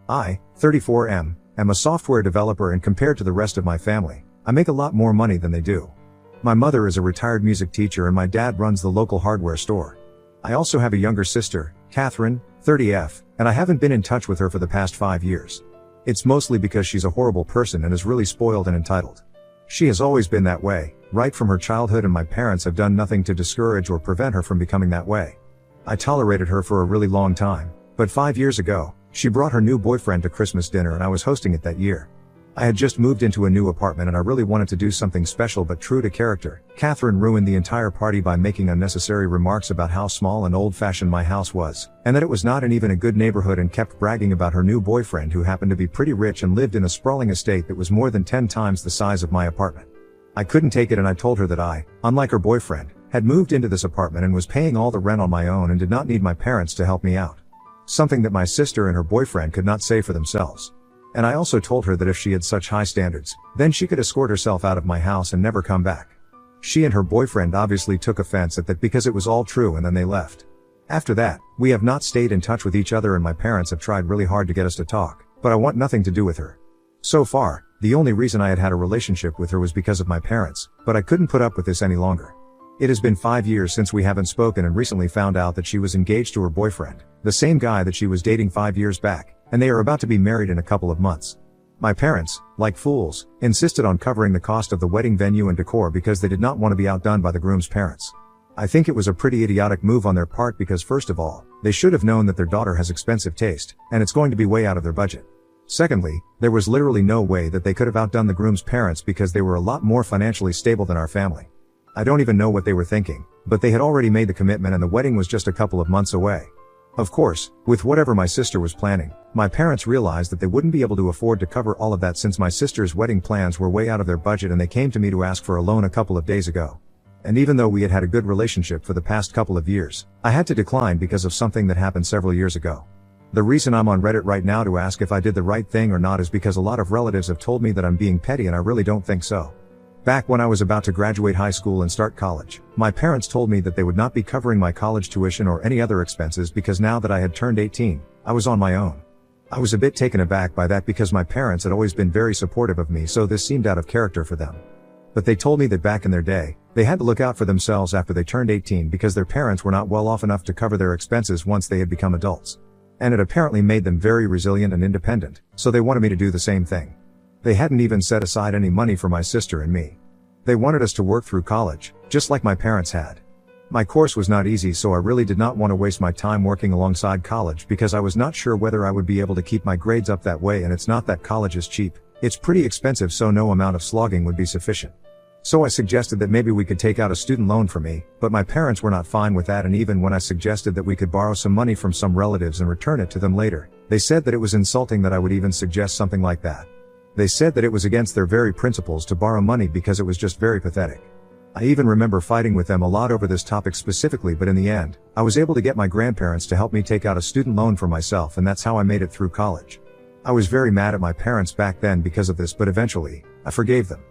I, 34M, am a software developer, and compared to the rest of my family, I make a lot more money than they do. My mother is a retired music teacher and my dad runs the local hardware store. I also have a younger sister, Catherine, 30F, and I haven't been in touch with her for the past 5 years. It's mostly because she's a horrible person and is really spoiled and entitled. She has always been that way, right from her childhood, and my parents have done nothing to discourage or prevent her from becoming that way. I tolerated her for a really long time, but 5 years ago, she brought her new boyfriend to Christmas dinner and I was hosting it that year. I had just moved into a new apartment and I really wanted to do something special but true to character. Catherine ruined the entire party by making unnecessary remarks about how small and old-fashioned my house was, and that it was not in even a good neighborhood, and kept bragging about her new boyfriend who happened to be pretty rich and lived in a sprawling estate that was more than 10 times the size of my apartment. I couldn't take it and I told her that I, unlike her boyfriend, had moved into this apartment and was paying all the rent on my own and did not need my parents to help me out. Something that my sister and her boyfriend could not say for themselves. And I also told her that if she had such high standards, then she could escort herself out of my house and never come back. She and her boyfriend obviously took offense at that because it was all true, and then they left. After that, we have not stayed in touch with each other and my parents have tried really hard to get us to talk, but I want nothing to do with her. So far, the only reason I had had a relationship with her was because of my parents, but I couldn't put up with this any longer. It has been 5 years since we haven't spoken, and recently found out that she was engaged to her boyfriend, the same guy that she was dating 5 years back, and they are about to be married in a couple of months. My parents, like fools, insisted on covering the cost of the wedding venue and decor because they did not want to be outdone by the groom's parents. I think it was a pretty idiotic move on their part because, first of all, they should have known that their daughter has expensive taste, and it's going to be way out of their budget. Secondly, there was literally no way that they could have outdone the groom's parents because they were a lot more financially stable than our family. I don't even know what they were thinking, but they had already made the commitment and the wedding was just a couple of months away. Of course, with whatever my sister was planning, my parents realized that they wouldn't be able to afford to cover all of that since my sister's wedding plans were way out of their budget, and they came to me to ask for a loan a couple of days ago. And even though we had had a good relationship for the past couple of years, I had to decline because of something that happened several years ago. The reason I'm on Reddit right now to ask if I did the right thing or not is because a lot of relatives have told me that I'm being petty, and I really don't think so. Back when I was about to graduate high school and start college, my parents told me that they would not be covering my college tuition or any other expenses because now that I had turned 18, I was on my own. I was a bit taken aback by that because my parents had always been very supportive of me, so this seemed out of character for them. But they told me that back in their day, they had to look out for themselves after they turned 18 because their parents were not well off enough to cover their expenses once they had become adults. And it apparently made them very resilient and independent, so they wanted me to do the same thing. They hadn't even set aside any money for my sister and me. They wanted us to work through college, just like my parents had. My course was not easy, so I really did not want to waste my time working alongside college because I was not sure whether I would be able to keep my grades up that way, and it's not that college is cheap, it's pretty expensive, so no amount of slogging would be sufficient. So I suggested that maybe we could take out a student loan for me, but my parents were not fine with that, and even when I suggested that we could borrow some money from some relatives and return it to them later, they said that it was insulting that I would even suggest something like that. They said that it was against their very principles to borrow money because it was just very pathetic. I even remember fighting with them a lot over this topic specifically, but in the end, I was able to get my grandparents to help me take out a student loan for myself, and that's how I made it through college. I was very mad at my parents back then because of this, but eventually, I forgave them.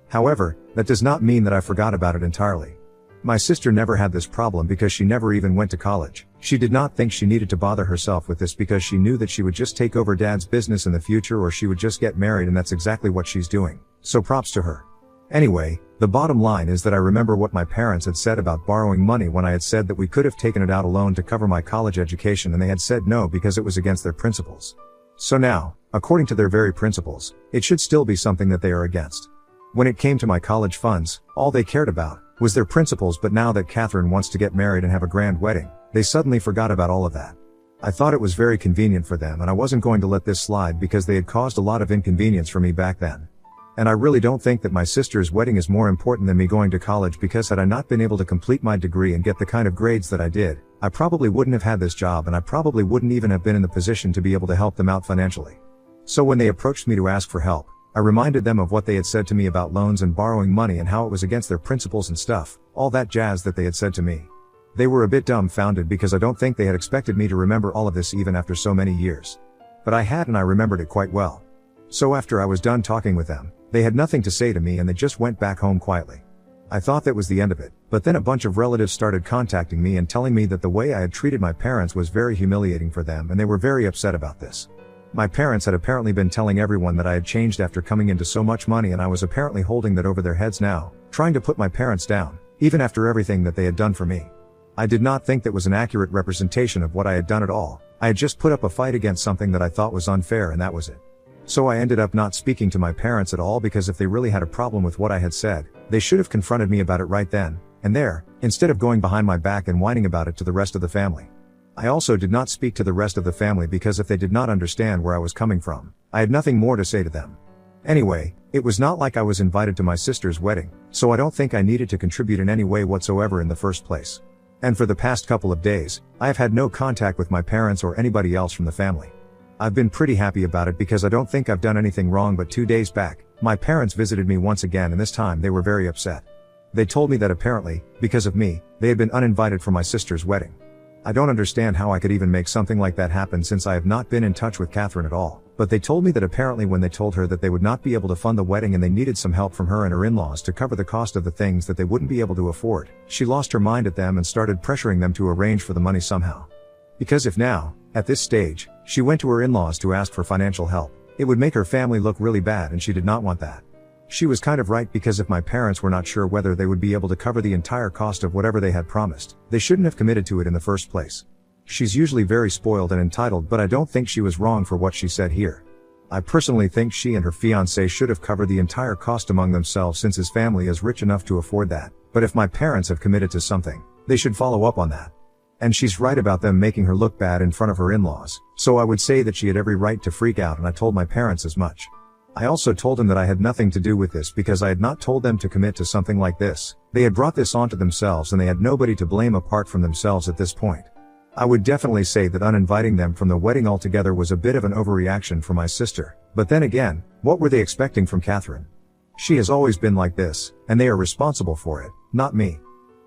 However, that does not mean that I forgot about it entirely. My sister never had this problem because she never even went to college. She did not think she needed to bother herself with this because she knew that she would just take over dad's business in the future, or she would just get married, and that's exactly what she's doing. So props to her. Anyway, the bottom line is that I remember what my parents had said about borrowing money when I had said that we could have taken it out alone to cover my college education, and they had said no because it was against their principles. So now, according to their very principles, it should still be something that they are against. When it came to my college funds, all they cared about was their principles, but now that Catherine wants to get married and have a grand wedding, they suddenly forgot about all of that. I thought it was very convenient for them, and I wasn't going to let this slide because they had caused a lot of inconvenience for me back then. And I really don't think that my sister's wedding is more important than me going to college, because had I not been able to complete my degree and get the kind of grades that I did, I probably wouldn't have had this job, and I probably wouldn't even have been in the position to be able to help them out financially. So when they approached me to ask for help, I reminded them of what they had said to me about loans and borrowing money and how it was against their principles and stuff, all that jazz that they had said to me. They were a bit dumbfounded because I don't think they had expected me to remember all of this even after so many years. But I had, and I remembered it quite well. So after I was done talking with them, they had nothing to say to me and they just went back home quietly. I thought that was the end of it, but then a bunch of relatives started contacting me and telling me that the way I had treated my parents was very humiliating for them, and they were very upset about this. My parents had apparently been telling everyone that I had changed after coming into so much money, and I was apparently holding that over their heads now, trying to put my parents down, even after everything that they had done for me. I did not think that was an accurate representation of what I had done at all. I had just put up a fight against something that I thought was unfair, and that was it. So I ended up not speaking to my parents at all, because if they really had a problem with what I had said, they should have confronted me about it right then and there, instead of going behind my back and whining about it to the rest of the family. I also did not speak to the rest of the family because if they did not understand where I was coming from, I had nothing more to say to them. Anyway, it was not like I was invited to my sister's wedding, so I don't think I needed to contribute in any way whatsoever in the first place. And for the past couple of days, I have had no contact with my parents or anybody else from the family. I've been pretty happy about it because I don't think I've done anything wrong, but 2 days back, my parents visited me once again, and this time they were very upset. They told me that apparently, because of me, they had been uninvited for my sister's wedding. I don't understand how I could even make something like that happen, since I have not been in touch with Catherine at all, but they told me that apparently when they told her that they would not be able to fund the wedding and they needed some help from her and her in-laws to cover the cost of the things that they wouldn't be able to afford, she lost her mind at them and started pressuring them to arrange for the money somehow. Because if now, at this stage, she went to her in-laws to ask for financial help, it would make her family look really bad, and she did not want that. She was kind of right, because if my parents were not sure whether they would be able to cover the entire cost of whatever they had promised, they shouldn't have committed to it in the first place. She's usually very spoiled and entitled, but I don't think she was wrong for what she said here. I personally think she and her fiancé should have covered the entire cost among themselves, since his family is rich enough to afford that, but if my parents have committed to something, they should follow up on that. And she's right about them making her look bad in front of her in-laws, so I would say that she had every right to freak out, and I told my parents as much. I also told them that I had nothing to do with this because I had not told them to commit to something like this. They had brought this onto themselves and they had nobody to blame apart from themselves at this point. I would definitely say that uninviting them from the wedding altogether was a bit of an overreaction for my sister, but then again, what were they expecting from Catherine? She has always been like this, and they are responsible for it, not me.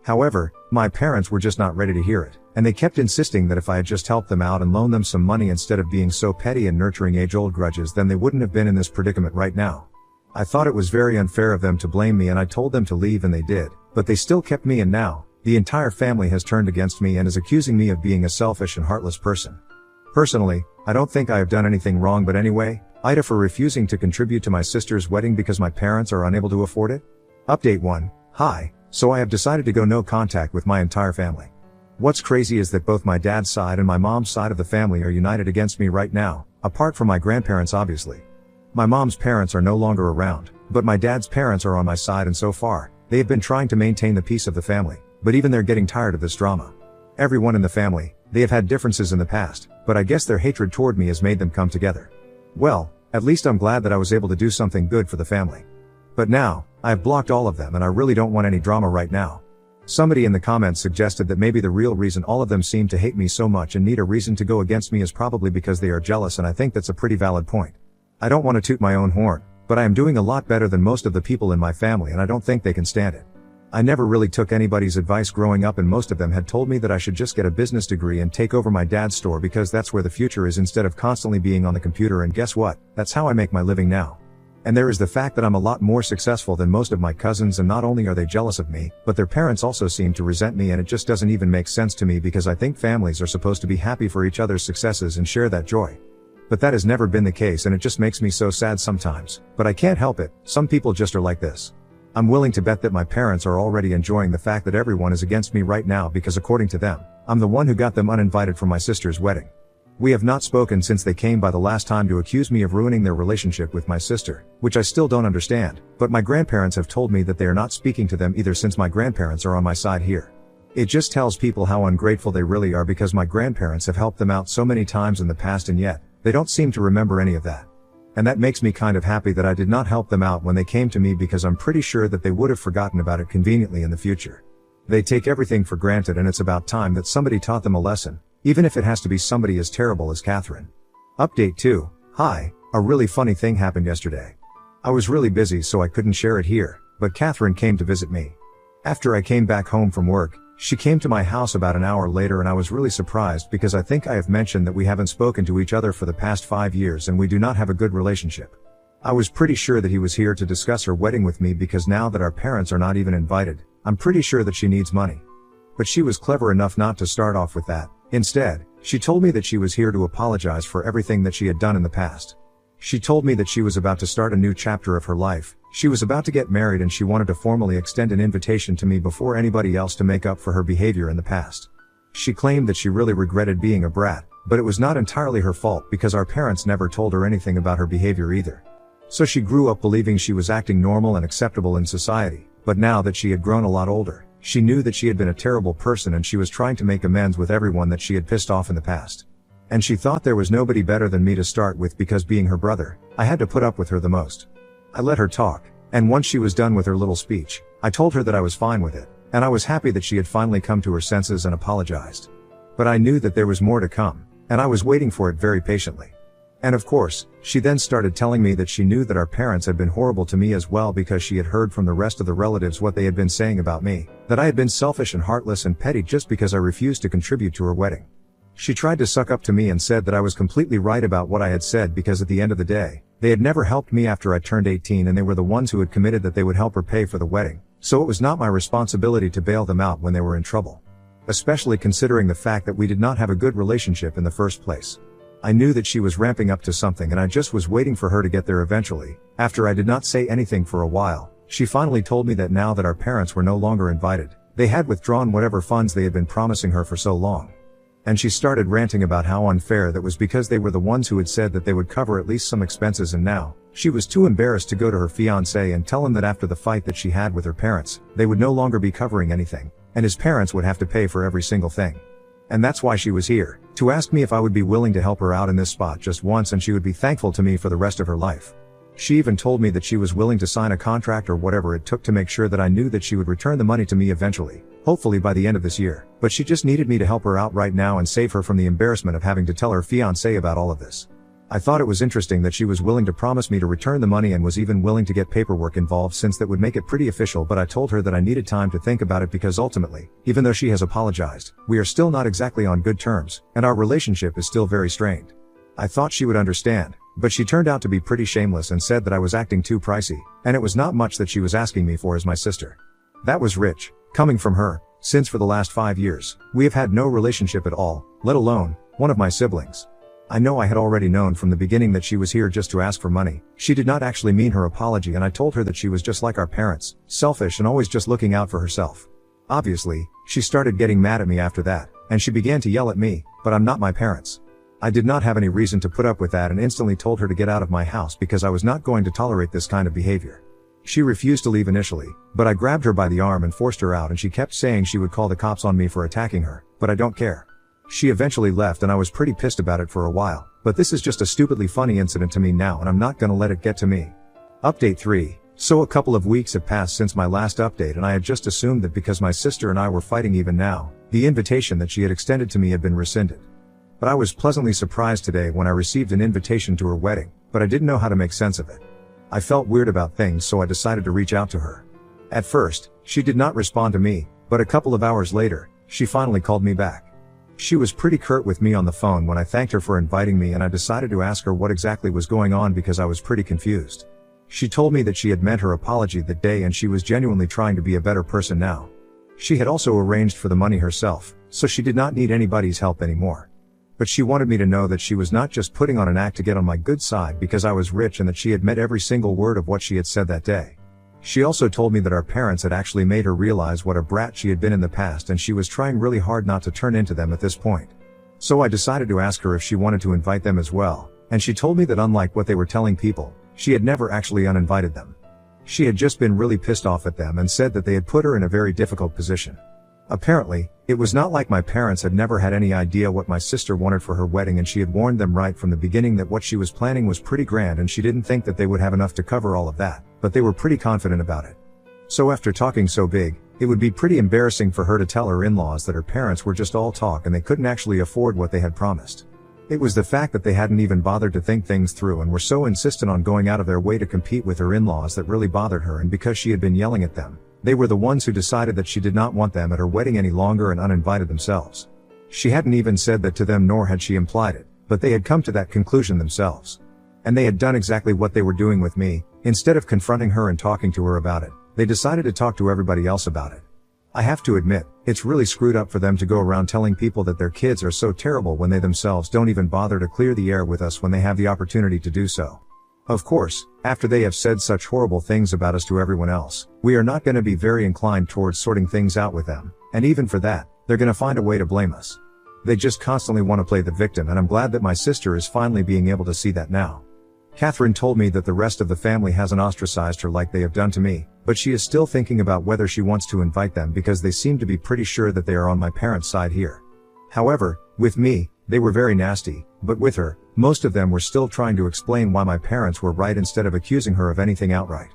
However, my parents were just not ready to hear it, and they kept insisting that if I had just helped them out and loaned them some money instead of being so petty and nurturing age-old grudges, then they wouldn't have been in this predicament right now. I thought it was very unfair of them to blame me, and I told them to leave, and they did, but they still kept me, and now, the entire family has turned against me and is accusing me of being a selfish and heartless person. Personally, I don't think I have done anything wrong, but anyway, Ida for refusing to contribute to my sister's wedding because my parents are unable to afford it? Update 1. Hi. So I have decided to go no contact with my entire family. What's crazy is that both my dad's side and my mom's side of the family are united against me right now, apart from my grandparents obviously. My mom's parents are no longer around, but my dad's parents are on my side, and so far, they have been trying to maintain the peace of the family, but even they're getting tired of this drama. Everyone in the family, they have had differences in the past, but I guess their hatred toward me has made them come together. Well, at least I'm glad that I was able to do something good for the family. But now, I have blocked all of them and I really don't want any drama right now. Somebody in the comments suggested that maybe the real reason all of them seem to hate me so much and need a reason to go against me is probably because they are jealous, and I think that's a pretty valid point. I don't want to toot my own horn, but I am doing a lot better than most of the people in my family, and I don't think they can stand it. I never really took anybody's advice growing up, and most of them had told me that I should just get a business degree and take over my dad's store because that's where the future is, instead of constantly being on the computer, and guess what? That's how I make my living now. And there is the fact that I'm a lot more successful than most of my cousins, and not only are they jealous of me, but their parents also seem to resent me, and it just doesn't even make sense to me because I think families are supposed to be happy for each other's successes and share that joy. But that has never been the case, and it just makes me so sad sometimes, but I can't help it, some people just are like this. I'm willing to bet that my parents are already enjoying the fact that everyone is against me right now because according to them, I'm the one who got them uninvited from my sister's wedding. We have not spoken since they came by the last time to accuse me of ruining their relationship with my sister, which I still don't understand, but my grandparents have told me that they are not speaking to them either since my grandparents are on my side here. It just tells people how ungrateful they really are because my grandparents have helped them out so many times in the past, and yet, they don't seem to remember any of that. And that makes me kind of happy that I did not help them out when they came to me, because I'm pretty sure that they would have forgotten about it conveniently in the future. They take everything for granted, and it's about time that somebody taught them a lesson, even if it has to be somebody as terrible as Catherine. Update 2. Hi, a really funny thing happened yesterday. I was really busy so I couldn't share it here, but Catherine came to visit me. After I came back home from work, she came to my house about an hour later, and I was really surprised because I think I have mentioned that we haven't spoken to each other for the past 5 years and we do not have a good relationship. I was pretty sure that he was here to discuss her wedding with me because now that our parents are not even invited, I'm pretty sure that she needs money. But she was clever enough not to start off with that. Instead, She told me that she was here to apologize for everything that she had done in the past. She told me that she was about to start a new chapter of her life, she was about to get married, and she wanted to formally extend an invitation to me before anybody else to make up for her behavior in the past. She claimed that she really regretted being a brat, but it was not entirely her fault because our parents never told her anything about her behavior either. So she grew up believing she was acting normal and acceptable in society, but now that she had grown a lot older, she knew that she had been a terrible person and she was trying to make amends with everyone that she had pissed off in the past. And she thought there was nobody better than me to start with because being her brother, I had to put up with her the most. I let her talk, and once she was done with her little speech, I told her that I was fine with it, and I was happy that she had finally come to her senses and apologized. But I knew that there was more to come, and I was waiting for it very patiently. And of course, she then started telling me that she knew that our parents had been horrible to me as well because she had heard from the rest of the relatives what they had been saying about me, that I had been selfish and heartless and petty just because I refused to contribute to her wedding. She tried to suck up to me and said that I was completely right about what I had said because at the end of the day, they had never helped me after I turned 18 and they were the ones who had committed that they would help her pay for the wedding, so it was not my responsibility to bail them out when they were in trouble. Especially considering the fact that we did not have a good relationship in the first place. I knew that she was ramping up to something and I just was waiting for her to get there eventually. After I did not say anything for a while, she finally told me that now that our parents were no longer invited, they had withdrawn whatever funds they had been promising her for so long. And she started ranting about how unfair that was because they were the ones who had said that they would cover at least some expenses, and now, she was too embarrassed to go to her fiancé and tell him that after the fight that she had with her parents, they would no longer be covering anything, and his parents would have to pay for every single thing. And that's why she was here, to ask me if I would be willing to help her out in this spot just once and she would be thankful to me for the rest of her life. She even told me that she was willing to sign a contract or whatever it took to make sure that I knew that she would return the money to me eventually, hopefully by the end of this year, but she just needed me to help her out right now and save her from the embarrassment of having to tell her fiancé about all of this. I thought it was interesting that she was willing to promise me to return the money and was even willing to get paperwork involved since that would make it pretty official, but I told her that I needed time to think about it because ultimately, even though she has apologized, we are still not exactly on good terms, and our relationship is still very strained. I thought she would understand, but she turned out to be pretty shameless and said that I was acting too pricey, and it was not much that she was asking me for as my sister. That was rich, coming from her, since for the last 5 years, we have had no relationship at all, let alone one of my siblings. I know I had already known from the beginning that she was here just to ask for money. She did not actually mean her apology, and I told her that she was just like our parents, selfish and always just looking out for herself. Obviously, she started getting mad at me after that, and she began to yell at me, but I'm not my parents. I did not have any reason to put up with that and instantly told her to get out of my house because I was not going to tolerate this kind of behavior. She refused to leave initially, but I grabbed her by the arm and forced her out, and she kept saying she would call the cops on me for attacking her, but I don't care. She eventually left and I was pretty pissed about it for a while, but this is just a stupidly funny incident to me now and I'm not gonna let it get to me. Update 3. So a couple of weeks have passed since my last update and I had just assumed that because my sister and I were fighting even now, the invitation that she had extended to me had been rescinded. But I was pleasantly surprised today when I received an invitation to her wedding, but I didn't know how to make sense of it. I felt weird about things, so I decided to reach out to her. At first, she did not respond to me, but a couple of hours later, she finally called me back. She was pretty curt with me on the phone when I thanked her for inviting me, and I decided to ask her what exactly was going on because I was pretty confused. She told me that she had meant her apology that day and she was genuinely trying to be a better person now. She had also arranged for the money herself, so she did not need anybody's help anymore. But she wanted me to know that she was not just putting on an act to get on my good side because I was rich, and that she had meant every single word of what she had said that day. She also told me that our parents had actually made her realize what a brat she had been in the past, and she was trying really hard not to turn into them at this point. So I decided to ask her if she wanted to invite them as well, and she told me that unlike what they were telling people, she had never actually uninvited them. She had just been really pissed off at them and said that they had put her in a very difficult position. Apparently, it was not like my parents had never had any idea what my sister wanted for her wedding, and she had warned them right from the beginning that what she was planning was pretty grand and she didn't think that they would have enough to cover all of that, but they were pretty confident about it. So after talking so big, it would be pretty embarrassing for her to tell her in-laws that her parents were just all talk and they couldn't actually afford what they had promised. It was the fact that they hadn't even bothered to think things through and were so insistent on going out of their way to compete with her in-laws that really bothered her, and because she had been yelling at them, they were the ones who decided that she did not want them at her wedding any longer and uninvited themselves. She hadn't even said that to them, nor had she implied it, but they had come to that conclusion themselves. And they had done exactly what they were doing with me. Instead of confronting her and talking to her about it, they decided to talk to everybody else about it. I have to admit, it's really screwed up for them to go around telling people that their kids are so terrible when they themselves don't even bother to clear the air with us when they have the opportunity to do so. Of course, after they have said such horrible things about us to everyone else, we are not going to be very inclined towards sorting things out with them, and even for that, they're going to find a way to blame us. They just constantly want to play the victim, and I'm glad that my sister is finally being able to see that now. Catherine told me that the rest of the family hasn't ostracized her like they have done to me, but she is still thinking about whether she wants to invite them because they seem to be pretty sure that they are on my parents' side here. However, with me, they were very nasty, but with her, most of them were still trying to explain why my parents were right instead of accusing her of anything outright.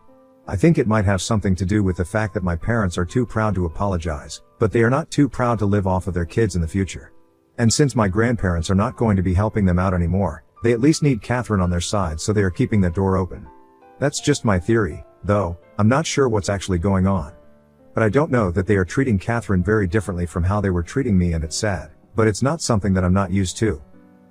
I think it might have something to do with the fact that my parents are too proud to apologize, but they are not too proud to live off of their kids in the future. And since my grandparents are not going to be helping them out anymore, they at least need Catherine on their side, so they are keeping that door open. That's just my theory, though, I'm not sure what's actually going on. But I don't know that they are treating Catherine very differently from how they were treating me, and it's sad, but it's not something that I'm not used to.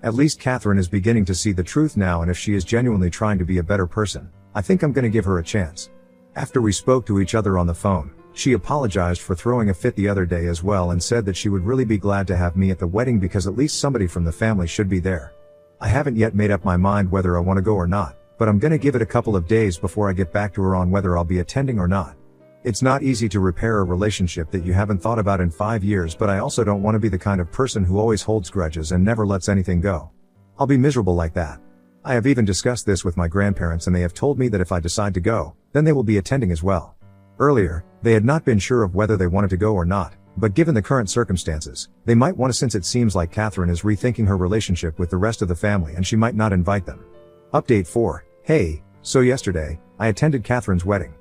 At least Catherine is beginning to see the truth now, and if she is genuinely trying to be a better person, I think I'm gonna give her a chance. After we spoke to each other on the phone, she apologized for throwing a fit the other day as well, and said that she would really be glad to have me at the wedding because at least somebody from the family should be there. I haven't yet made up my mind whether I want to go or not, but I'm gonna give it a couple of days before I get back to her on whether I'll be attending or not. It's not easy to repair a relationship that you haven't thought about in 5 years, but I also don't want to be the kind of person who always holds grudges and never lets anything go. I'll be miserable like that. I have even discussed this with my grandparents, and they have told me that if I decide to go, then they will be attending as well. Earlier, they had not been sure of whether they wanted to go or not, but given the current circumstances, they might want to, since it seems like Catherine is rethinking her relationship with the rest of the family and she might not invite them. Update 4. Hey, so yesterday, I attended Catherine's wedding.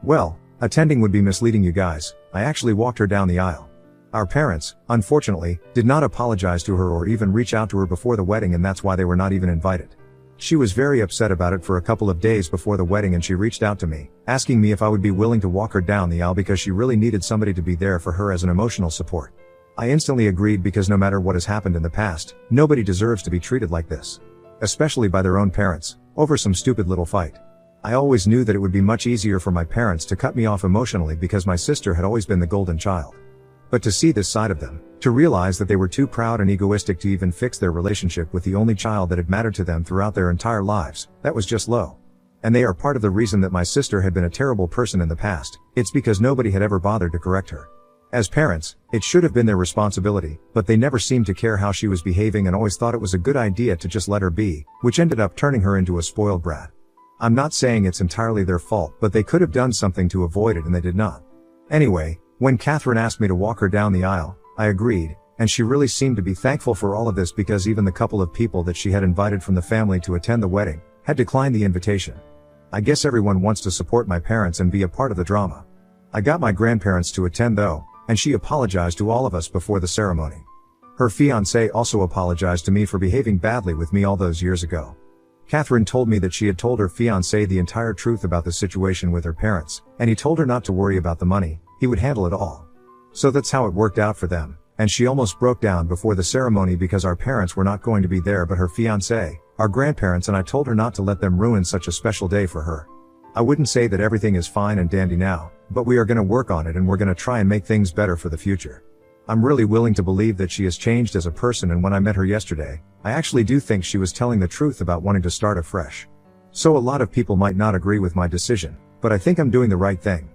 Well, attending would be misleading, you guys. I actually walked her down the aisle. Our parents, unfortunately, did not apologize to her or even reach out to her before the wedding, and that's why they were not even invited. She was very upset about it for a couple of days before the wedding, and she reached out to me, asking me if I would be willing to walk her down the aisle because she really needed somebody to be there for her as an emotional support. I instantly agreed because no matter what has happened in the past, nobody deserves to be treated like this. Especially by their own parents, over some stupid little fight. I always knew that it would be much easier for my parents to cut me off emotionally because my sister had always been the golden child. But to see this side of them, to realize that they were too proud and egoistic to even fix their relationship with the only child that had mattered to them throughout their entire lives, that was just low. And they are part of the reason that my sister had been a terrible person in the past. It's because nobody had ever bothered to correct her. As parents, it should have been their responsibility, but they never seemed to care how she was behaving and always thought it was a good idea to just let her be, which ended up turning her into a spoiled brat. I'm not saying it's entirely their fault, but they could have done something to avoid it and they did not. Anyway, when Catherine asked me to walk her down the aisle, I agreed, and she really seemed to be thankful for all of this because even the couple of people that she had invited from the family to attend the wedding had declined the invitation. I guess everyone wants to support my parents and be a part of the drama. I got my grandparents to attend though, and she apologized to all of us before the ceremony. Her fiancé also apologized to me for behaving badly with me all those years ago. Catherine told me that she had told her fiancé the entire truth about the situation with her parents, and he told her not to worry about the money, he would handle it all. So that's how it worked out for them, and she almost broke down before the ceremony because our parents were not going to be there but her fiancé, our grandparents, and I told her not to let them ruin such a special day for her. I wouldn't say that everything is fine and dandy now, but we are going to work on it and we're going to try and make things better for the future. I'm really willing to believe that she has changed as a person, and when I met her yesterday, I actually do think she was telling the truth about wanting to start afresh. So a lot of people might not agree with my decision, but I think I'm doing the right thing.